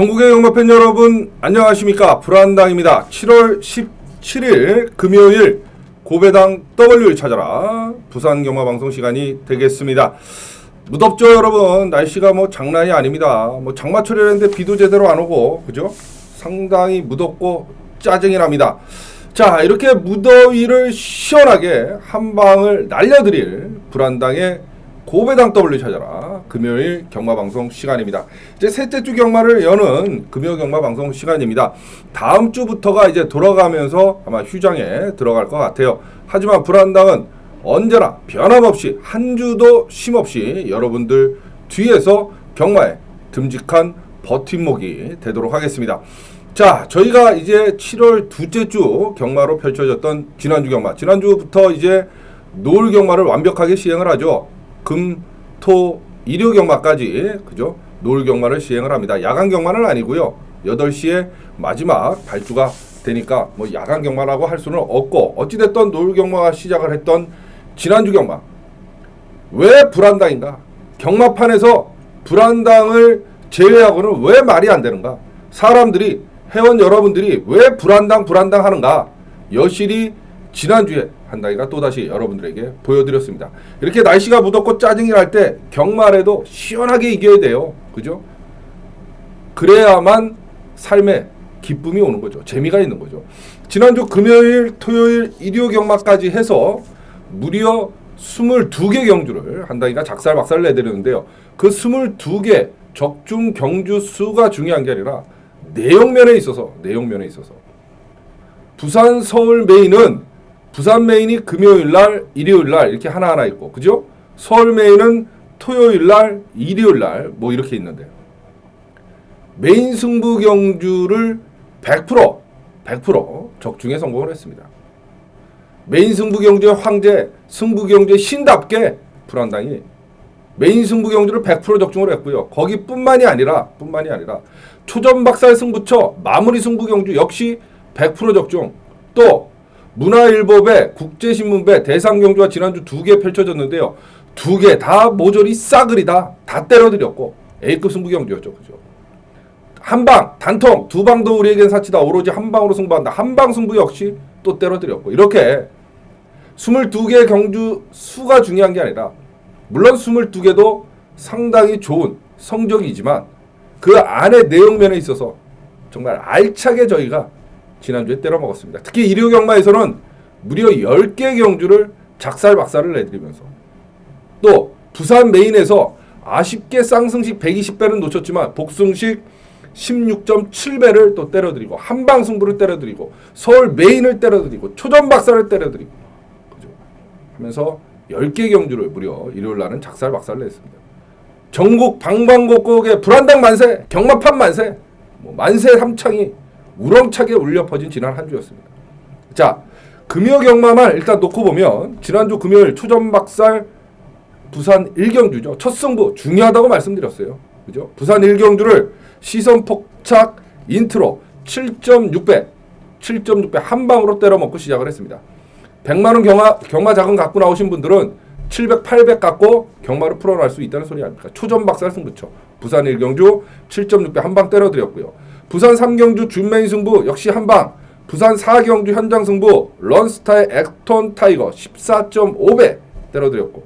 전국의 영마팬 여러분 안녕하십니까. 불안당입니다. 7월 17일 금요일 고배당 W를 찾아라 부산 경마방송 시간이 되겠습니다. 무덥죠 여러분. 날씨가 뭐 장난이 아닙니다. 뭐 장마철이라는데 비도 제대로 안 오고 그죠? 상당히 무덥고 짜증이 납니다. 자, 이렇게 무더위를 시원하게 한 방을 날려드릴 불안당의 고배당 W 찾아라 금요일 경마방송 시간입니다. 이제 셋째 주 경마를 여는 금요 경마방송 시간입니다. 다음 주부터가 이제 돌아가면서 아마 휴장에 들어갈 것 같아요. 하지만 불안당은 언제나 변함없이 한 주도 쉼없이 여러분들 뒤에서 경마에 듬직한 버팀목이 되도록 하겠습니다. 자, 저희가 이제 7월 둘째 주 경마로 펼쳐졌던 지난주 경마, 지난주부터 이제 노을 경마를 완벽하게 시행을 하죠. 금, 토, 일요 경마까지 그죠? 노을 경마를 시행을 합니다. 야간 경마는 아니고요. 8시에 마지막 발주가 되니까 뭐 야간 경마라고 할 수는 없고 어찌됐든 노을 경마가 시작을 했던 지난주 경마. 왜 불안당인가? 경마판에서 불안당을 제외하고는 왜 말이 안 되는가? 사람들이 회원 여러분들이 왜 불안당 하는가? 여실히 지난주에 한다기가 또다시 여러분들에게 보여드렸습니다. 이렇게 날씨가 무덥고 짜증이 날 때 경마라도 시원하게 이겨야 돼요. 그죠? 그래야만 삶에 기쁨이 오는 거죠. 재미가 있는 거죠. 지난주 금요일, 토요일, 일요 경마까지 해서 무려 22개 경주를 한다기가 작살박살 내드렸는데요. 그 22개 적중 경주 수가 중요한 게 아니라 내용면에 있어서 부산, 서울 메인은 부산 메인이 금요일날, 일요일날 이렇게 하나하나 있고 그죠? 서울 메인은 토요일날, 일요일날 뭐 이렇게 있는데요. 메인 승부 경주를 100% 적중에 성공을 했습니다. 메인 승부 경주의 황제, 승부 경주의 신답게 불안당이 메인 승부 경주를 100% 적중을 했고요. 거기뿐만이 아니라 초전박살 승부처 마무리 승부 경주 역시 100% 적중. 또 문화일보배, 국제신문배, 대상경주가 지난주 2개 펼쳐졌는데요. 2개 다 모조리 싸그리다 다 때려드렸고 A급 승부 경주였죠. 그죠? 한방, 단통, 두 방도 우리에겐 사치다. 오로지 한방으로 승부한다. 한방 승부 역시 또 때려드렸고 이렇게 22개 경주 수가 중요한 게 아니라 물론 22개도 상당히 좋은 성적이지만 그 안에 내용면에 있어서 정말 알차게 저희가 지난주에 때려 먹었습니다. 특히 일요 경마에서는 무려 10개 경주를 작살박살을 내드리면서 또 부산 메인에서 아쉽게 쌍승식 120배는 놓쳤지만 복승식 16.7배를 또 때려드리고 한방 승부를 때려드리고 서울 메인을 때려드리고 초전박살을 때려드리고 그죠? 하면서 10개 경주를 무려 일요일날은 작살박살을 냈습니다. 전국 방방곡곡에 불안당 만세, 경마판 만세, 뭐 만세 삼창이 우렁차게 울려 퍼진 지난 한 주였습니다. 자, 금요 경마만 일단 놓고 보면 지난주 금요일 초전박살 부산 1경주죠. 첫 승부 중요하다고 말씀드렸어요. 그죠? 부산 1경주를 시선폭착 인트로 7.6배 한 방으로 때려먹고 시작을 했습니다. 100만원 경마 자금 갖고 나오신 분들은 700, 800 갖고 경마를 풀어낼 수 있다는 소리 아닙니까? 초전박살 승부처 부산 1경주 7.6배 한 방 때려드렸고요. 부산 3경주 준메인 승부 역시 한방, 부산 4경주 현장 승부 런스타의 액톤 타이거 14.5배 때려드렸고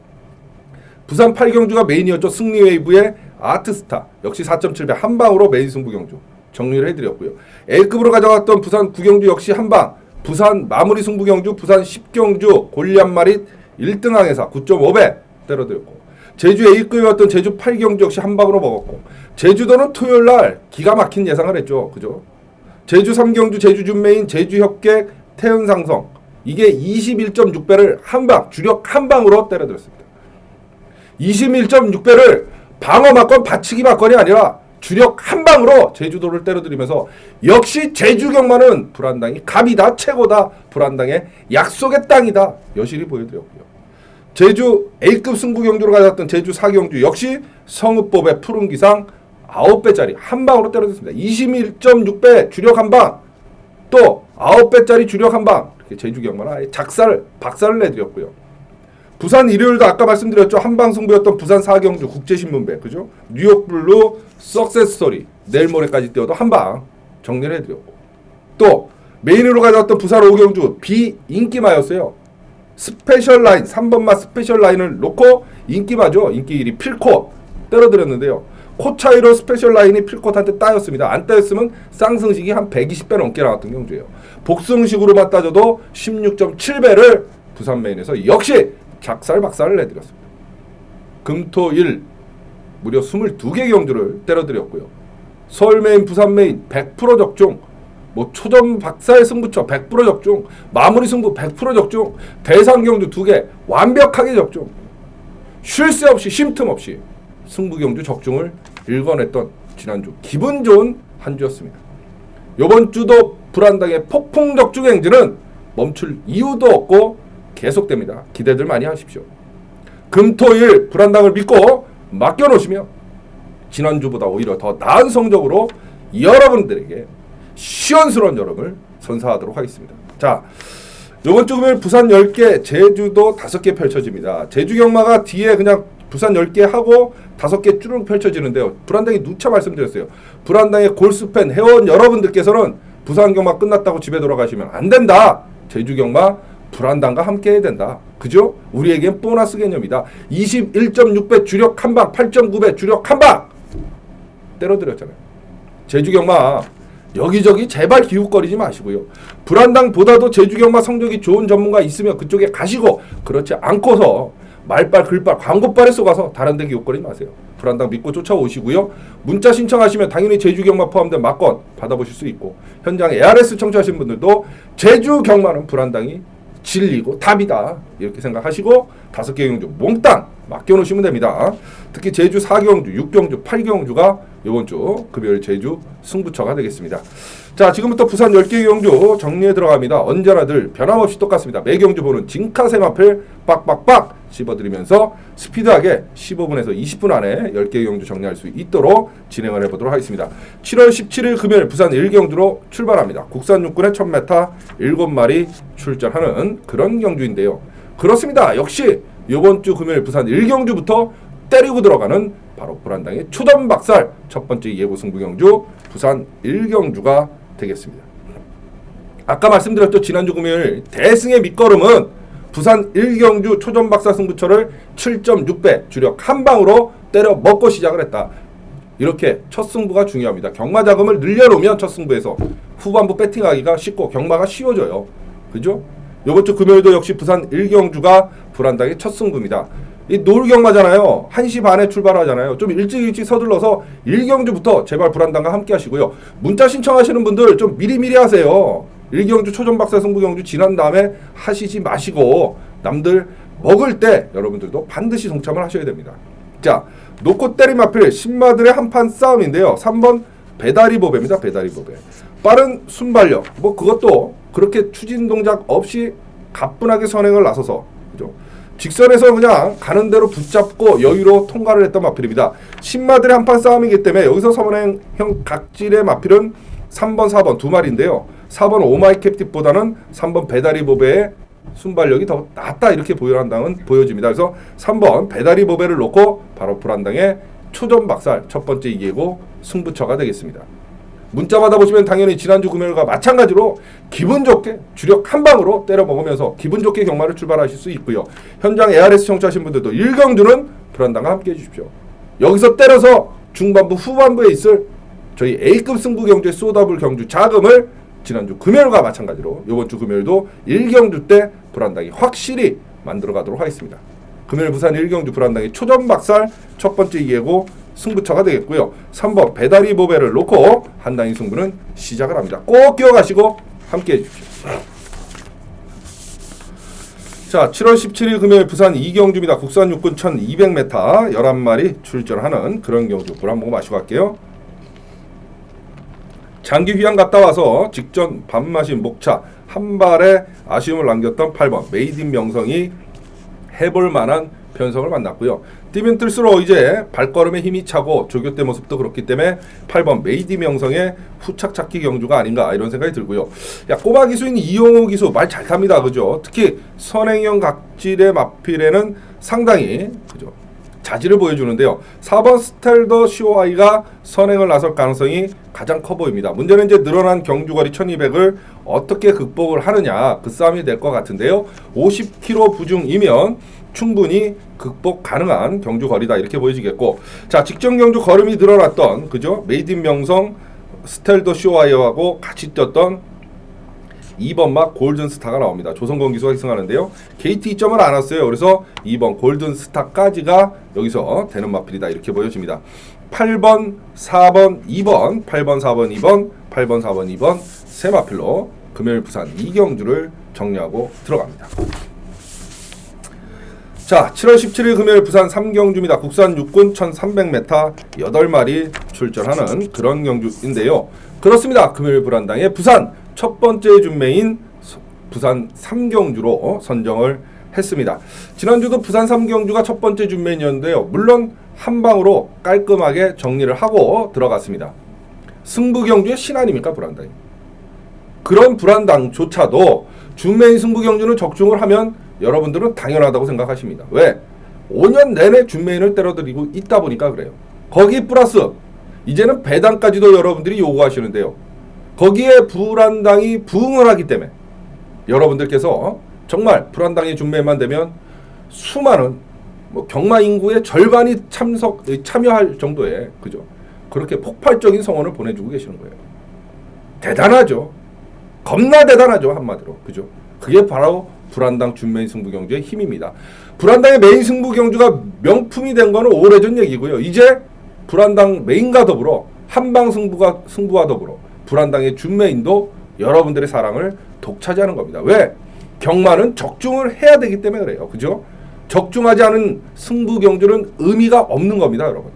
부산 8경주가 메인이었죠. 승리웨이브의 아트스타 역시 4.7배 한방으로 메인 승부 경주 정리를 해드렸고요. A급으로 가져갔던 부산 9경주 역시 한방, 부산 마무리 승부 경주 부산 10경주 골리앗마릿 1등 항해사 9.5배 때려드렸고 제주 A급이었던 제주 8경주 역시 한방으로 먹었고 제주도는 토요일날 기가 막힌 예상을 했죠. 그죠? 제주 3경주 제주 준메인 제주 협객 태연상성 이게 21.6배를 한방 주력 한방으로 때려들었습니다. 21.6배를 방어 막건 받치기 막건이 아니라 주력 한방으로 제주도를 때려들이면서 역시 제주 경마는 불안당이 갑이다 최고다 불안당의 약속의 땅이다 여실히 보여드렸고요. 제주 A급 승부 경주로 가졌던 제주 4경주 역시 성읍법의 푸른 기상 9배짜리 한방으로 때려줬습니다. 21.6배 주력 한방 또 9배짜리 주력 한방 이렇게 제주 경마는 아예 박살을 내드렸고요. 부산 일요일도 아까 말씀드렸죠. 한방 승부였던 부산 4경주 국제신문배 그죠? 뉴욕블루 석세스스토리 내일 모레까지 뛰어도 한방 정리를 해드렸고, 또 메인으로 가져왔던 부산 오경주 비인기마였어요. 스페셜 라인 3번마 스페셜 라인을 놓고 인기마죠. 인기 1위 필콧 때려드렸는데요. 코 차이로 스페셜 라인이 필콧한테 따였습니다. 안 따였으면 쌍승식이 한 120배 넘게 나왔던 경주예요. 복승식으로만 따져도 16.7배를 부산 메인에서 역시 작살박살을 내드렸습니다. 금토일 무려 22개 경주를 때려드렸고요. 서울 메인, 부산 메인 100% 적중, 뭐 초점 박살 승부처 100% 적중, 마무리 승부 100% 적중, 대상 경주 2개 완벽하게 적중, 쉴 새 없이 쉼 틈 없이 승부 경주 적중을 일궈냈던 지난주 기분 좋은 한 주였습니다. 이번 주도 불안당의 폭풍 적중 행진은 멈출 이유도 없고 계속됩니다. 기대들 많이 하십시오. 금토일 불안당을 믿고 맡겨놓으시면 지난주보다 오히려 더 나은 성적으로 여러분들에게 시원스러운 여름을 선사하도록 하겠습니다. 자, 이번 주 금요일 부산 10개, 제주도 5개 펼쳐집니다. 제주 경마가 뒤에 그냥 부산 10개 하고 5개 쭈르륵 펼쳐지는데요. 불안당이 누차 말씀드렸어요. 불안당의 골수팬 회원 여러분들께서는 부산 경마 끝났다고 집에 돌아가시면 안 된다. 제주 경마 불안당과 함께 해야 된다. 그죠? 우리에겐 보너스 개념이다. 21.6배 주력 한방, 8.9배 주력 한방 때려드렸잖아요. 제주 경마 여기저기 제발 기웃거리지 마시고요. 불안당보다도 제주 경마 성적이 좋은 전문가 있으면 그쪽에 가시고, 그렇지 않고서 말빨 글빨 광고빨에 쏘가서 다른 데 기웃거리지 마세요. 불안당 믿고 쫓아오시고요. 문자 신청하시면 당연히 제주 경마 포함된 막건 받아보실 수 있고, 현장 ARS 청취하신 분들도 제주 경마는 불안당이 진리고 답이다 이렇게 생각하시고 5개 경주 몽땅 맡겨놓으시면 됩니다. 특히 제주 4경주, 6경주, 8경주가 이번 주 금요일 제주 승부처가 되겠습니다. 자, 지금부터 부산 10개 경주 정리해 들어갑니다. 언제나 늘 변함없이 똑같습니다. 매 경주 보는 징카셈 앞을 빡빡빡 씹어드리면서 스피드하게 15분에서 20분 안에 10개 경주 정리할 수 있도록 진행을 해보도록 하겠습니다. 7월 17일 금요일 부산 1경주로 출발합니다. 국산 육군의 1000m 7마리 출전하는 그런 경주인데요. 그렇습니다. 역시 이번 주 금요일 부산 1경주부터 때리고 들어가는 바로 불안당의 초전박살 첫 번째 예고 승부 경주 부산 1경주가 되겠습니다. 아까 말씀드렸죠. 지난주 금요일 대승의 밑거름은 부산 1경주 초전박살 승부처를 7.6배 주력 한방으로 때려 먹고 시작을 했다. 이렇게 첫 승부가 중요합니다. 경마 자금을 늘려놓으면 첫 승부에서 후반부 배팅하기가 쉽고 경마가 쉬워져요. 그죠? 이번 주 금요일도 역시 부산 1경주가 불안당의 첫 승부입니다. 이 노을경마잖아요. 1시 반에 출발하잖아요. 좀 일찍 서둘러서 1경주부터 제발 불안당과 함께 하시고요. 문자 신청하시는 분들 좀 미리미리 하세요. 1경주 초전박살 승부경주 지난 다음에 하시지 마시고 남들 먹을 때 여러분들도 반드시 동참을 하셔야 됩니다. 자, 놓고 때림 앞을 신마들의 한판 싸움인데요. 3번 배다리 보배입니다. 배다리 보배. 빠른 순발력. 뭐 그것도 그렇게 추진 동작 없이 가뿐하게 선행을 나서서, 그죠? 직선에서 그냥 가는 대로 붙잡고 여유로 통과를 했던 마필입니다. 신마들의 한판 싸움이기 때문에 여기서 선행형 각질의 마필은 3번, 4번 두 마리인데요. 4번 오마이 캡틱보다는 3번 배다리 보배의 순발력이 더 낫다 이렇게 보여집니다. 그래서 3번 배다리 보배를 놓고 바로 불안당의 초전박살 첫 번째 예고 승부처가 되겠습니다. 문자 받아보시면 당연히 지난주 금요일과 마찬가지로 기분 좋게 주력 한 방으로 때려 먹으면서 기분 좋게 경마를 출발하실 수 있고요. 현장 ARS 청취하신 분들도 1경주는 불안당과 함께 해주십시오. 여기서 때려서 중반부 후반부에 있을 저희 A급 승부 경주의 쏘다블 경주 자금을 지난주 금요일과 마찬가지로 이번 주 금요일도 1경주 때 불안당이 확실히 만들어 가도록 하겠습니다. 금요일 부산 1경주 불안당의 초전박살 첫 번째 예고 승부처가 되겠고요. 3번 배다리 보배를 놓고 한단위 승부는 시작을 합니다. 꼭 기억하시고 함께 해주십시오. 자, 7월 17일 금요일 부산 2경주입니다. 국산 육군 1200m 11마리 출전하는 그런 경주. 물 한 모금 마시고 갈게요. 장기 휴양 갔다 와서 직전 밥 마신 목차 한 발에 아쉬움을 남겼던 8번 메이드 명성이 해볼 만한 편성을 만났고요. 뛰면 뜰수록 이제 발걸음에 힘이 차고 조교대 모습도 그렇기 때문에 8번 메이드 명성의 후착 찾기 경주가 아닌가 이런 생각이 들고요. 야, 꼬마 기수인 이용호 기수 말 잘 탑니다. 그죠? 특히 선행형 각질의 마필에는 상당히 그죠? 자질을 보여주는데요. 4번 스텔더 COI가 선행을 나설 가능성이 가장 커 보입니다. 문제는 이제 늘어난 경주거리 1200을 어떻게 극복을 하느냐, 그 싸움이 될 것 같은데요. 50km 부중이면 충분히 극복 가능한 경주거리다, 이렇게 보여지겠고, 자, 직전 경주 걸음이 늘어났던, 그죠? 메이드 인 명성 스텔더 COI하고 같이 뛰었던 2번 막 골든스타가 나옵니다. 조선권 기수가 희승하는데요. KT 2점을 안 왔어요. 그래서 2번 골든스타까지가 여기서 되는 마필이다, 이렇게 보여집니다. 8번, 4번, 2번, 8번, 4번, 2번, 8번, 4번, 2번 세 마필로 금요일 부산 2경주를 정리하고 들어갑니다. 자, 7월 17일 금요일 부산 3경주입니다. 국산 육군 1300m 8마리 출전하는 그런 경주인데요. 그렇습니다. 금요일 불안당의 부산 첫 번째 준매인 부산 3경주로 선정을 했습니다. 지난주도 부산 3경주가 첫 번째 준매인이었는데요. 물론 한 방으로 깔끔하게 정리를 하고 들어갔습니다. 승부 경주의 신 아닙니까, 불안당이. 그런 불안당조차도 준매인 승부 경주는 적중을 하면 여러분들은 당연하다고 생각하십니다. 왜? 5년 내내 준매인을 때려드리고 있다 보니까 그래요. 거기 플러스 이제는 배당까지도 여러분들이 요구하시는데요. 거기에 불안당이 부응을 하기 때문에 여러분들께서 정말 불안당의 준매만 되면 수많은 경마 인구의 절반이 참여할 정도의, 그죠? 그렇게 폭발적인 성원을 보내주고 계시는 거예요. 대단하죠. 겁나 대단하죠, 한마디로. 그죠? 그게 바로 불안당 준매인 승부경주의 힘입니다. 불안당의 메인 승부경주가 명품이 된 거는 오래전 얘기고요. 이제 불안당 메인과 더불어 한방 승부와 더불어 불안당의 준매인도 여러분들의 사랑을 독차지하는 겁니다. 왜? 경마는 적중을 해야 되기 때문에 그래요. 그죠? 적중하지 않은 승부 경주는 의미가 없는 겁니다, 여러분.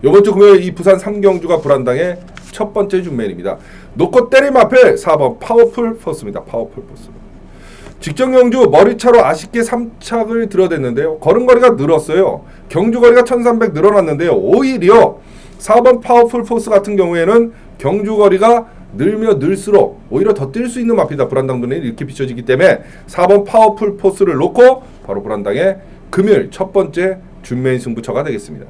이번 주 금요일 이 부산 3경주가 불안당의 첫 번째 준매인입니다. 놓고 때림 앞에 4번 파워풀 포스입니다. 파워풀 포스. 직전 경주 머리차로 아쉽게 3착을 들어댔는데요. 걸음거리가 늘었어요. 경주거리가 1300 늘어났는데요. 오히려 4번 파워풀 포스 같은 경우에는 경주거리가 늘면 늘수록 오히려 더 뛸 수 있는 마필이다. 불안당 눈에 이렇게 비춰지기 때문에 4번 파워풀 포스를 놓고 바로 불안당의 금요일 첫 번째 준매인 승부처가 되겠습니다.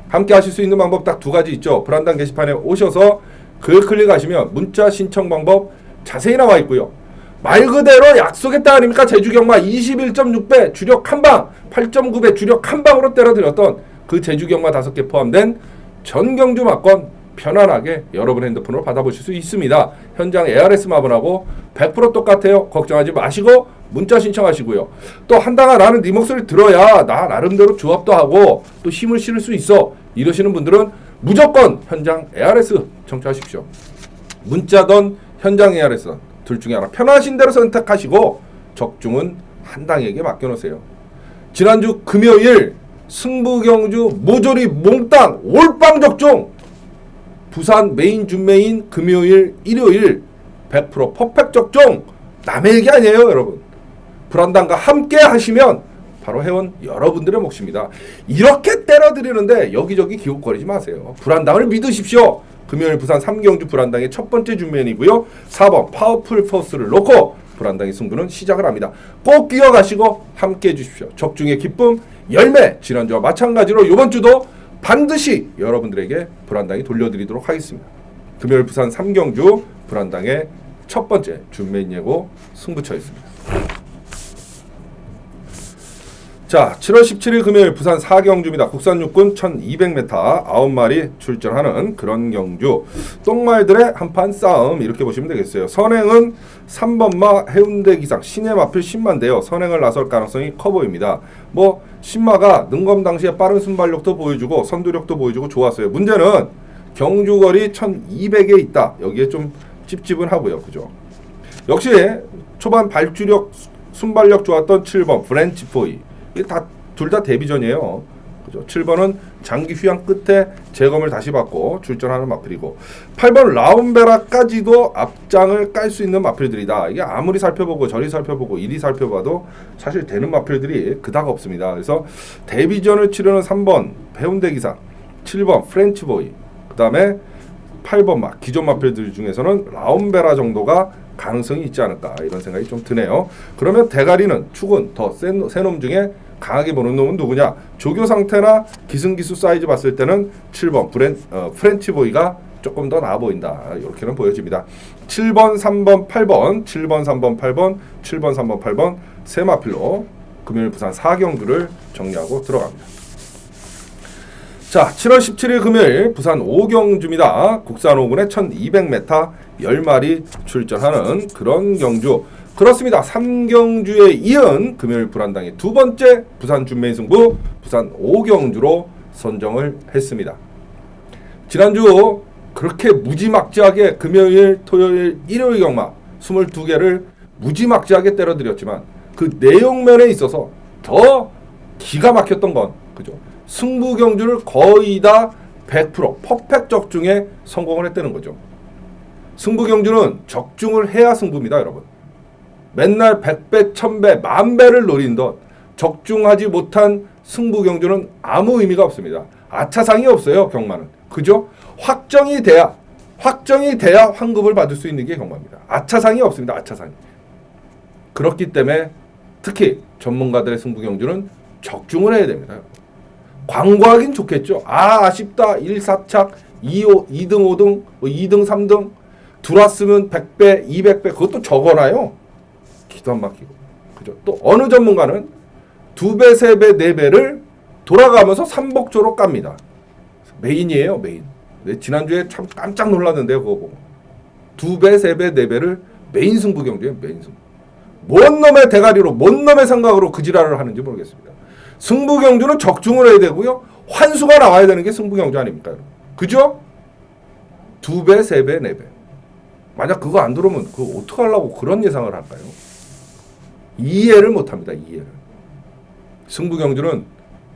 함께 하실 수 있는 방법 딱 두 가지 있죠. 불안당 게시판에 오셔서 글 클릭하시면 문자 신청 방법 자세히 나와 있고요. 말 그대로 약속했다 아닙니까? 제주경마 21.6배 주력 한방 8.9배 주력 한방으로 때려드렸던 그 제주경마 5개 포함된 전경주 막건 편안하게 여러분 핸드폰으로 받아보실 수 있습니다. 현장 ARS 마블하고 100% 똑같아요. 걱정하지 마시고 문자 신청하시고요. 또 한당아 나는 네 목소리 들어야 나 나름대로 조합도 하고 또 힘을 실을 수 있어 이러시는 분들은 무조건 현장 ARS 청취하십시오. 문자든 현장 ARS 둘 중에 하나 편하신 대로 선택하시고 적중은 한당에게 맡겨놓으세요. 지난주 금요일 승부경주 모조리 몽땅 올빵 적중 부산 메인 준매인 금요일 일요일 100% 퍼펙트 적중 남의 얘기 아니에요, 여러분. 불안당과 함께 하시면 바로 회원 여러분들의 몫입니다. 이렇게 때려드리는데 여기저기 기웃거리지 마세요. 불안당을 믿으십시오. 금요일 부산 3경주 불안당의 첫 번째 준매인이고요. 4번 파워풀 포스를 놓고 불안당의 승부는 시작을 합니다. 꼭 기억하시고 함께 해주십시오. 적중의 기쁨 열매. 지난주와 마찬가지로 이번 주도 반드시 여러분들에게 불안당이 돌려드리도록 하겠습니다. 금요일 부산 3경주 불안당의 첫 번째 준매인 예고 승부처였습니다. 자, 7월 17일 금요일 부산 4경주입니다. 국산 육군 1200m 9마리 출전하는 그런 경주. 똥말들의 한판 싸움 이렇게 보시면 되겠어요. 선행은 3번마 해운대 기상 신의 마필 신마인데요. 선행을 나설 가능성이 커 보입니다. 뭐 신마가 능검 당시에 빠른 순발력도 보여주고 선두력도 보여주고 좋았어요. 문제는 경주거리 1200에 있다. 여기에 좀 찝찝은 하고요. 그죠? 역시 초반 발주력 순발력 좋았던 7번 브랜치포이 둘 다 데뷔전이에요. 그죠? 7번은 장기 휴양 끝에 재검을 다시 받고 출전하는 마필이고 8번 라운베라까지도 앞장을 깔 수 있는 마필들이다. 이게 아무리 살펴보고 저리 살펴보고 이리 살펴봐도 사실 되는 마필들이 그닥 없습니다. 그래서 데뷔전을 치르는 3번 해운대 기상, 7번 프렌치보이, 그 다음에 8번 막 기존 마필들 중에서는 라운베라 정도가 가능성이 있지 않을까 이런 생각이 좀 드네요. 그러면 대가리는 축은 더 센 놈 중에 강하게 보는 놈은 누구냐? 조교 상태나 기승기수 사이즈 봤을 때는 7번 프렌치 보이가 조금 더 나아 보인다. 이렇게는 보여집니다. 7번, 3번, 8번, 7번, 3번, 8번, 7번, 3번, 8번 세마필로 금요일 부산 4경주를 정리하고 들어갑니다. 자, 7월 17일 금요일 부산 5경주입니다. 국산 5군에 1200m 10마리 출전하는 그런 경주. 그렇습니다. 3경주에 이은 금요일 불안당의 두 번째 부산 준메인 승부 부산 5경주로 선정을 했습니다. 지난주 그렇게 무지막지하게 금요일, 토요일, 일요일 경마 22개를 무지막지하게 때려드렸지만 그 내용면에 있어서 더 기가 막혔던 건 그죠? 승부 경주를 거의 다 100% 퍼펙트 적중에 성공을 했다는 거죠. 승부 경주는 적중을 해야 승부입니다, 여러분. 맨날 100배, 1000배, 만배를 노린던 적중하지 못한 승부 경주는 아무 의미가 없습니다. 아차상이 없어요, 경마는. 그죠? 확정이 돼야 환급을 받을 수 있는 게 경마입니다. 아차상이 없습니다, 아차상이. 그렇기 때문에 특히 전문가들의 승부 경주는 적중을 해야 됩니다. 광고하긴 좋겠죠. 아쉽다. 1, 4착, 2등, 5등, 2등, 3등 들어왔으면 100배, 200배 그것도 적어놔요. 기도 안 막히고. 그죠? 또 어느 전문가는 2배, 3배, 4배를 돌아가면서 삼복조로 깝니다. 메인이에요, 메인. 네, 지난주에 참 깜짝 놀랐는데요, 그거 보고. 2배, 3배, 4배를 메인 승부 경주에 메인 승부. 뭔 놈의 대가리로, 뭔 놈의 생각으로 그 지랄을 하는지 모르겠습니다. 승부 경주는 적중을 해야 되고요. 환수가 나와야 되는 게 승부 경주 아닙니까? 그죠? 2배, 3배, 4배. 만약 그거 안 들어오면 그거 어떻게 하려고 그런 예상을 할까요? 이해를 못합니다. 이해를. 승부 경주는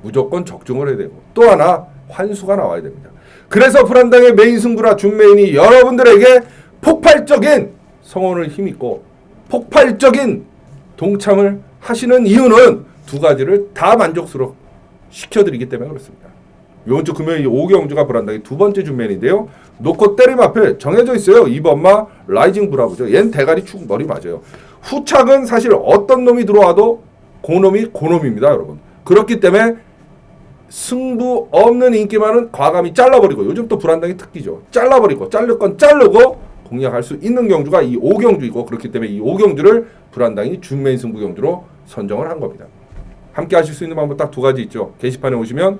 무조건 적중을 해야 되고 또 하나 환수가 나와야 됩니다. 그래서 불안당의 메인 승부라 준메인이 여러분들에게 폭발적인 성원을 힘입고 폭발적인 동참을 하시는 이유는 두 가지를 다 만족스럽게 시켜드리기 때문에 그렇습니다. 이번 주 금요일 5경주가 불안당의 두 번째 준메인인데요. 놓고 때림 앞에 정해져 있어요. 2번마 라이징 브라보죠. 얜 대가리 축 머리 맞아요. 후착은 사실 어떤 놈이 들어와도 고놈이 고놈입니다, 여러분. 그렇기 때문에 승부 없는 인기만은 과감히 잘라버리고 요즘 또 불안당의 특기죠. 잘라버리고 자를 건 자르고 공략할 수 있는 경주가 이 5경주이고 그렇기 때문에 이 5경주를 불안당이 준메인 승부 경주로 선정을 한 겁니다. 함께 하실 수 있는 방법 딱 두 가지 있죠. 게시판에 오시면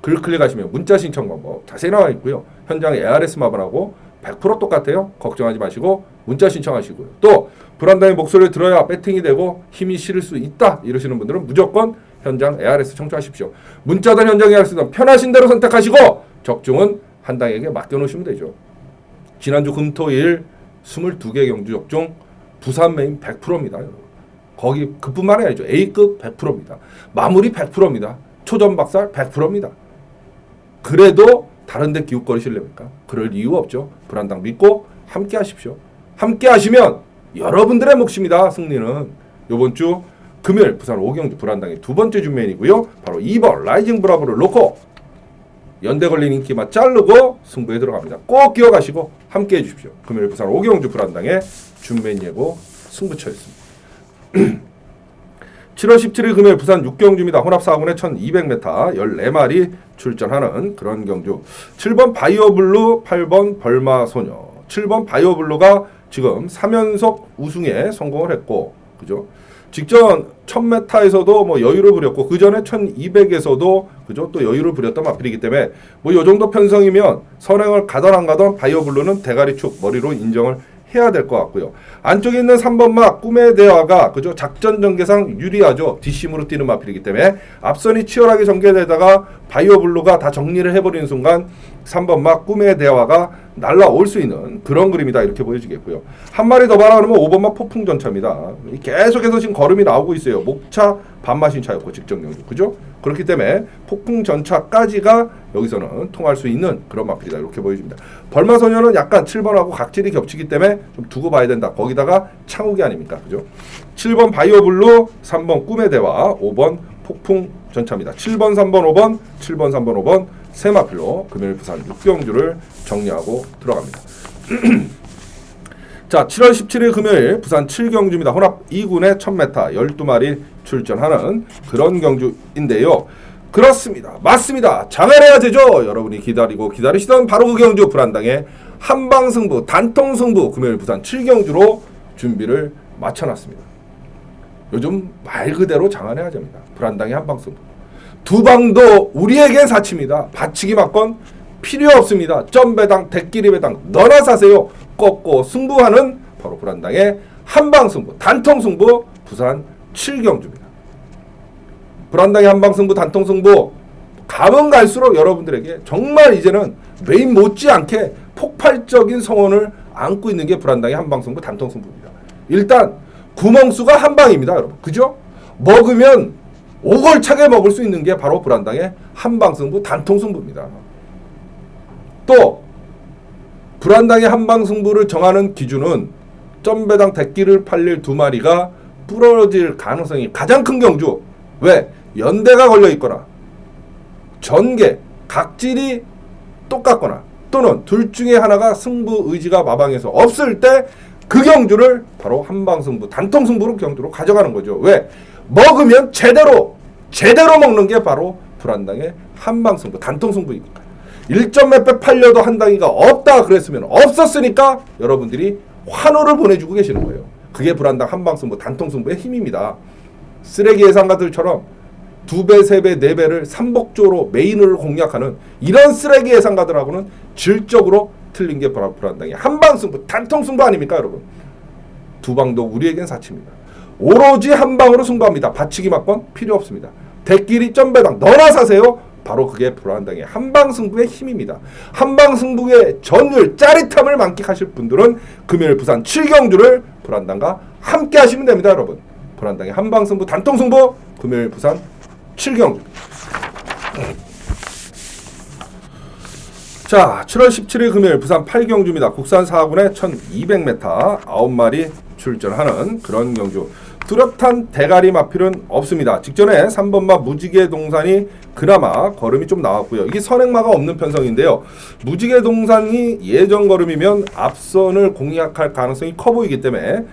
글 클릭하시면 문자 신청 방법 자세히 나와 있고요. 현장 ARS 마블하고 100% 똑같아요. 걱정하지 마시고 문자 신청하시고요. 또 불안당의 목소리를 들어야 배팅이 되고 힘이 실을 수 있다 이러시는 분들은 무조건 현장 ARS 청취하십시오. 문자든 현장 ARS든 편하신 대로 선택하시고 적중은 한 당에게 맡겨놓으시면 되죠. 지난주 금토일 22개 경주 적중 부산 메인 100%입니다. 여러분. 거기 그뿐만이 아니죠. A급 100%입니다. 마무리 100%입니다. 초전박살 100%입니다. 그래도 다른 데 기웃거리실랍니까? 그럴 이유 없죠. 불안당 믿고 함께 하십시오. 함께 하시면 여러분들의 몫입니다. 승리는. 이번 주 금요일 부산 5경주 불안당의 두 번째 준메인이고요. 바로 2번 라이징 브라보를 놓고 연대 걸린 인기만 자르고 승부에 들어갑니다. 꼭 기억하시고 함께 해주십시오. 금요일 부산 5경주 불안당의 준메인 예고 승부처였습니다. 7월 17일 금요일 부산 6경주입니다. 혼합 4군에 1200m 14마리 출전하는 그런 경주. 7번 바이오블루, 8번 벌마소녀. 7번 바이오블루가 지금 3연속 우승에 성공을 했고 그죠? 직전 1000m에서도 뭐 여유를 부렸고 그 전에 1200에서도 그죠? 또 여유를 부렸던 마필이기 때문에 뭐 요 정도 편성이면 선행을 가던 안 가던 바이오블루는 대가리축 머리로 인정을 해야 될 것 같고요. 안쪽에 있는 3번마 꿈의 대화가 그죠? 작전 전개상 유리하죠. 뒷심으로 뛰는 마필이기 때문에 앞선이 치열하게 전개되다가 바이오블루가 다 정리를 해버리는 순간 3번마 꿈의 대화가 날라올 수 있는 그런 그림이다 이렇게 보여지겠고요. 한 마리 더 봐라 그러면 5번마 폭풍전차입니다. 계속해서 지금 걸음이 나오고 있어요. 목차 반마신차였고 직전 경주 그죠? 그렇기 때문에 폭풍전차까지가 여기서는 통할 수 있는 그런 마필이다 이렇게 보여집니다. 벌마소녀는 약간 7번하고 각질이 겹치기 때문에 좀 두고 봐야 된다. 거기다가 창욱이 아닙니까? 그죠? 7번 바이오블루, 3번 꿈의 대화, 5번 폭풍전차입니다. 7번, 3번, 5번, 7번, 3번, 5번 세 마필로 금요일 부산 6경주를 정리하고 들어갑니다. 자, 7월 17일 금요일 부산 7경주입니다. 혼합 2군의 1000m 12마리 출전하는 그런 경주인데요. 그렇습니다. 맞습니다. 장안해야 되죠. 여러분이 기다리고 기다리시던 바로 그 경주 불안당의 한방승부 단통승부 금요일 부산 7경주로 준비를 마쳐놨습니다. 요즘 말 그대로 장안해야 됩니다. 불안당의 한방승부. 두 방도 우리에겐 사치입니다. 받치기 맞건 필요 없습니다. 점배당 대끼리 배당 너나 사세요. 꺾고 승부하는 바로 불안당의 한방승부 단통승부 부산 7경주입니다. 불안당의 한방승부 단통승부 가면 갈수록 여러분들에게 정말 이제는 메인 못지않게 폭발적인 성원을 안고 있는 게 불안당의 한방승부 단통승부입니다. 일단 구멍수가 한방입니다. 여러분 그죠? 먹으면 오골차게 먹을 수 있는 게 바로 불안당의 한방승부 단통승부입니다. 또 불안당의 한방승부를 정하는 기준은 점배당 대끼를 팔릴 두 마리가 부러질 가능성이 가장 큰 경주. 왜? 연대가 걸려있거나 전개, 각질이 똑같거나 또는 둘 중에 하나가 승부 의지가 마방해서 없을 때 그 경주를 바로 한방승부 단통승부로 경주로 가져가는 거죠. 왜? 먹으면 제대로 먹는 게 바로 불안당의 한방승부 단통승부이니까. 1점 몇 배 팔려도 한 당이가 없다 그랬으면 없었으니까 여러분들이 환호를 보내주고 계시는 거예요. 그게 불안당 한방승부 단통승부의 힘입니다. 쓰레기 예상가들처럼 2배, 3배, 4배를 삼복조로 메인을 공략하는 이런 쓰레기 예상가들하고는 질적으로 틀린 게 불안당의 한방승부 단통승부 아닙니까 여러분. 두 방도 우리에겐 사치입니다. 오로지 한방으로 승부합니다. 받치기 맞건 필요 없습니다. 대끼리 점배당 너나 사세요. 바로 그게 불안당의 한방승부의 힘입니다. 한방승부의 전율 짜릿함을 만끽하실 분들은 금요일 부산 7경주를 불안당과 함께 하시면 됩니다. 여러분 불안당의 한방승부 단통승부 금요일 부산 7경주. 자, 7월 17일 금요일 부산 8경주입니다. 국산 4군에 1200m 9마리 출전하는 그런 경주. 뚜렷한 대가리 마필은 없습니다. 직전에 3번마 무지개 동산이 그나마 걸음이 좀 나왔고요. 이게 선행마가 없는 편성인데요. 무지개 동산이 예전 걸음이면 앞선을 공략할 가능성이 커 보이기 때문에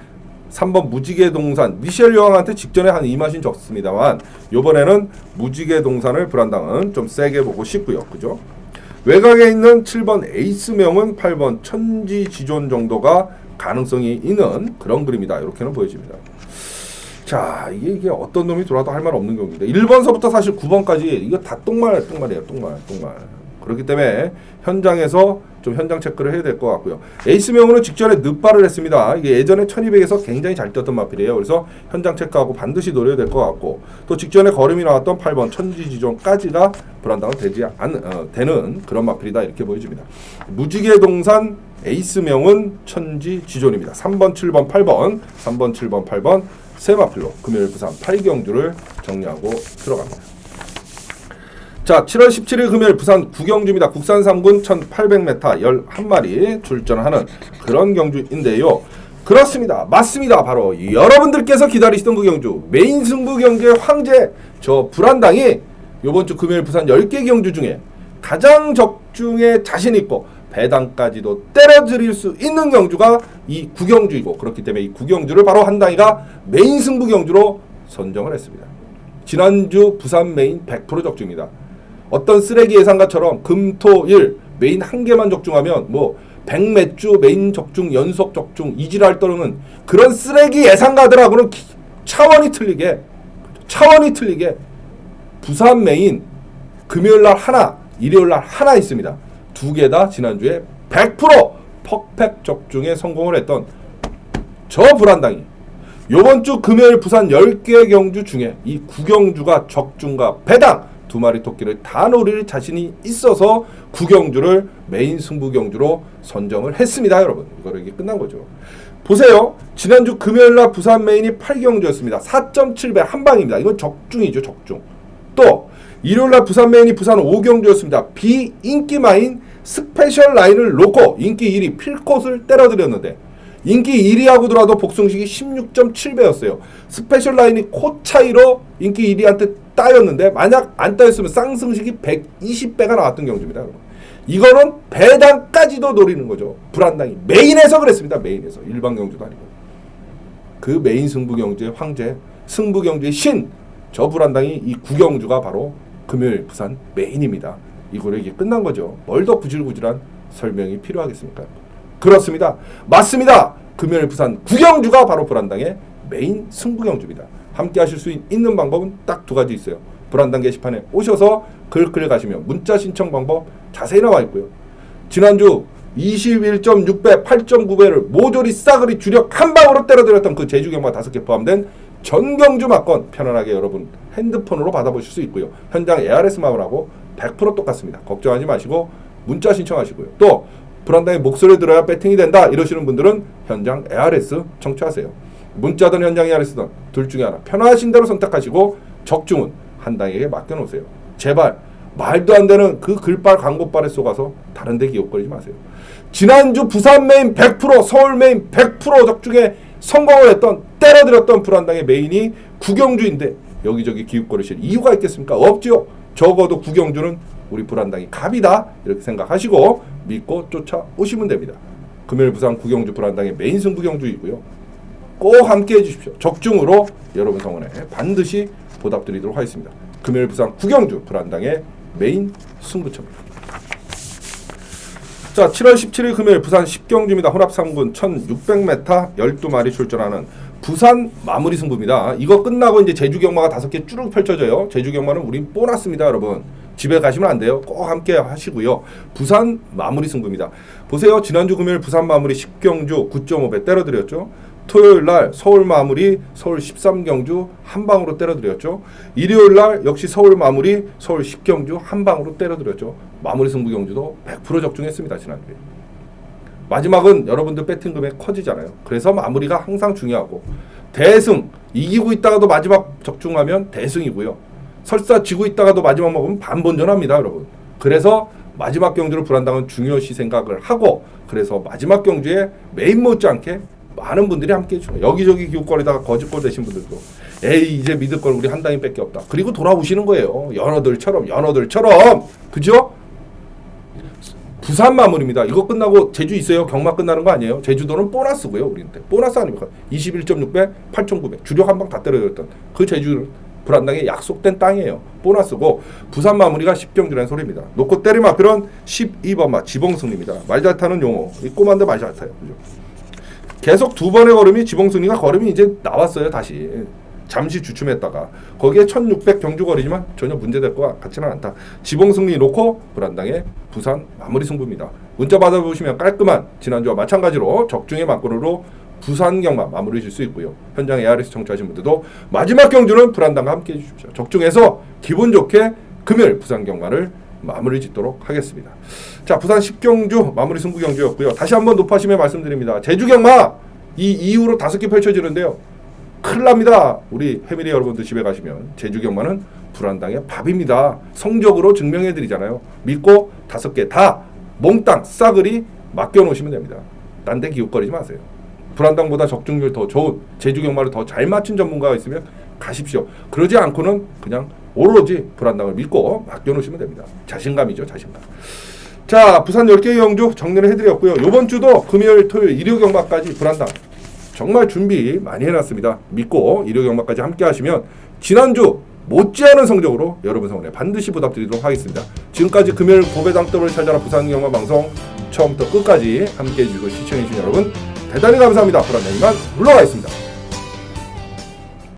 3번 무지개 동산 미셸 여왕한테 직전에 한 2마신 적습니다만 요번에는 무지개 동산을 불안당은 좀 세게 보고 싶고요. 그죠? 외곽에 있는 7번 에이스명은 8번 천지지존 정도가 가능성이 있는 그런 그림이다. 이렇게는 보여집니다. 자, 이게 어떤 놈이 돌아도 할 말 없는 경우인데 1번서부터 사실 9번까지 이거 다 똥말이에요. 똥말. 그렇기 때문에 현장에서 좀 현장 체크를 해야 될 것 같고요. 에이스명으로 직전에 늑발을 했습니다. 이게 예전에 1200에서 굉장히 잘 뛰었던 마필이에요. 그래서 현장 체크하고 반드시 노려야 될 것 같고 또 직전에 걸음이 나왔던 8번 천지지존까지가 불안당은 되는 그런 마필이다 이렇게 보여집니다. 무지개 동산 에이스명은 천지지존입니다. 3번, 7번, 8번 3번, 7번, 8번 세 마필로 금요일 부산 8경주를 정리하고 들어갑니다. 자, 7월 17일 금요일 부산 9경주입니다. 국산 3군 1800m 11마리 출전하는 그런 경주인데요. 그렇습니다. 맞습니다. 바로 여러분들께서 기다리시던 그 경주 메인 승부 경주의 황제 저 불안당이 이번 주 금요일 부산 10개 경주 중에 가장 적중에 자신 있고 배당까지도 때려드릴 수 있는 경주가 이 9경주이고 그렇기 때문에 이 9경주를 바로 한당이가 메인 승부 경주로 선정을 했습니다. 지난주 부산 메인 100% 적중입니다. 어떤 쓰레기 예상가처럼 금, 토, 일 메인 한 개만 적중하면 뭐 100몇 주 메인 적중, 연속 적중, 이지랄 떠는 그런 쓰레기 예상가들하고는 차원이 틀리게 부산 메인 금요일날 하나, 일요일날 하나 있습니다. 두 개 다 지난주에 100% 퍼펙트 적중에 성공을 했던 저 불안당이 요번 주 금요일 부산 10개 경주 중에 이 9경주가 적중과 배당 두 마리 토끼를 다 노릴 자신이 있어서 9경주를 메인 승부 경주로 선정을 했습니다. 여러분 이거로 이게 끝난 거죠. 보세요. 지난주 금요일날 부산 메인이 8경주였습니다. 4.7배 한방입니다. 이건 적중이죠. 적중. 또 일요일날 부산 메인이 부산 5경주였습니다. 비인기마인 스페셜 라인을 놓고 인기 1위 필콧을 때려드렸는데 인기 1위 하고더라도 복승식이 16.7배였어요. 스페셜 라인이 코 차이로 인기 1위한테 따였는데 만약 안 따였으면 쌍승식이 120배가 나왔던 경주입니다. 이거는 배당까지도 노리는 거죠. 불안당이 메인에서 그랬습니다. 메인에서 일반 경주도 아니고 그 메인 승부경주의 황제, 승부경주의 신, 저 불안당이 이 구경주가 바로 금요일 부산 메인입니다. 이거로 이게 끝난 거죠. 뭘 더 구질구질한 설명이 필요하겠습니까? 그렇습니다. 맞습니다. 금요일 부산 구경주가 바로 불안당의 메인 승부경주입니다. 함께 하실 수 있는 방법은 딱 두 가지 있어요. 불안당 게시판에 오셔서 글 가시면 문자 신청 방법 자세히 나와 있고요. 지난주 21.6배, 8.9배를 모조리 싸그리 주력 한 방으로 때려드렸던 그 제주 경마 5개 포함된 전경주 막건 편안하게 여러분 핸드폰으로 받아보실 수 있고요. 현장 ARS 마음하고 100% 똑같습니다. 걱정하지 마시고 문자 신청하시고요. 또 불안당의 목소리를 들어야 배팅이 된다 이러시는 분들은 현장 ARS 청취하세요. 문자든 현장 ARS든 둘 중에 하나 편하신 대로 선택하시고 적중은 한당에게 맡겨놓으세요. 제발 말도 안 되는 그 글빨 광고빨에 쏘가서 다른 데 기웃거리지 마세요. 지난주 부산 메인 100%, 서울 메인 100% 적중에 성공을 했던 때려들었던 불안당의 메인이 구경주인데 여기저기 기웃거리실 이유가 있겠습니까? 없죠. 적어도 구경주는 우리 불안당이 갑이다 이렇게 생각하시고 믿고 쫓아오시면 됩니다. 금요일 부산 구경주 불안당의 메인 승부경주이고요. 꼭 함께 해주십시오. 적중으로 여러분 성원에 반드시 보답드리도록 하겠습니다. 금요일 부산 구경주 불안당의 메인 승부처입니다. 자, 7월 17일 금요일 부산 10경주입니다. 혼합 3군 1600m 12마리 출전하는 부산 마무리 승부입니다. 이거 끝나고 이제 제주 경마가 5개 쭉 펼쳐져요. 제주 경마는 우린 보너스입니다, 여러분. 집에 가시면 안 돼요. 꼭 함께 하시고요. 부산 마무리 승부입니다. 보세요. 지난주 금요일 부산 마무리 10경주 9.5배 때려드렸죠. 토요일 날 서울 마무리 서울 13경주 한 방으로 때려드렸죠. 일요일 날 역시 서울 마무리 서울 10경주 한 방으로 때려드렸죠. 마무리 승부 경주도 100% 적중했습니다. 지난주에. 마지막은 여러분들 배팅 금액 커지잖아요. 그래서 마무리가 항상 중요하고 대승 이기고 있다가도 마지막 적중하면 대승이고요. 설사 지고 있다가도 마지막 먹으면 반본전합니다, 여러분. 그래서 마지막 경주를 불안당은 중요시 생각을 하고 그래서 마지막 경주에 메인 못지않게 많은 분들이 함께 해주죠. 여기저기 기웃거리다가 거짓골 되신 분들도 에이 이제 믿을 걸 우리 한당인밖에 없다. 그리고 돌아오시는 거예요. 연어들처럼 그죠? 부산 마무리입니다. 이거 끝나고 제주 있어요. 경마 끝나는 거 아니에요. 제주도는 보너스고요. 우리한테 보너스 아닙니까? 21.6배 8,900 주력 한 방 다 때려줬던 그 제주 불안당의 약속된 땅이에요. 보너스고 부산 마무리가 10경주라는 소리입니다. 놓고 때리면 그런 12번마 지봉승리입니다. 말 잘 타는 용어. 이 꼬만데 말 잘 타요. 그죠? 계속 두 번의 걸음이 지봉승리가 걸음이 이제 나왔어요. 다시 잠시 주춤했다가 거기에 1600 경주거리지만 전혀 문제될 것 같지는 않다. 지봉승리 놓고 불안당의 부산 마무리 승부입니다. 문자 받아보시면 깔끔한 지난주와 마찬가지로 적중의 막걸리로 부산 경마 마무리 줄 수 있고요. 현장 ARS 청취하신 분들도 마지막 경주는 불안당과 함께 해주십시오. 적중해서 기분 좋게 금요일 부산 경마를 마무리 짓도록 하겠습니다. 자, 부산 10경주 마무리 승부 경주였고요. 다시 한번 높아심에 말씀드립니다. 제주 경마 이 이후로 5개 펼쳐지는데요. 큰일 납니다. 우리 패밀리 여러분들 집에 가시면 제주 경마는 불안당의 밥입니다. 성적으로 증명해 드리잖아요. 믿고 5개 다 몽땅 싸그리 맡겨 놓으시면 됩니다. 딴 데 기웃거리지 마세요. 불안당보다 적중률 더 좋은 제주 경마를 더 잘 맞춘 전문가가 있으면 가십시오. 그러지 않고는 그냥 오로지 불안당을 믿고 맡겨놓으시면 됩니다. 자신감이죠, 자신감. 자, 부산 10개의 경주 정리를 해드렸고요. 이번 주도 금요일, 토요일, 일요 경마까지 불안당 정말 준비 많이 해놨습니다. 믿고 일요 경마까지 함께 하시면 지난주 못지않은 성적으로 여러분 성원에 반드시 보답드리도록 하겠습니다. 지금까지 금요일 고배당 더블 찾아라 부산 경마 방송 처음부터 끝까지 함께 해주시고 시청해주신 여러분 대단히 감사합니다. 불안당이만 물러가 있습니다.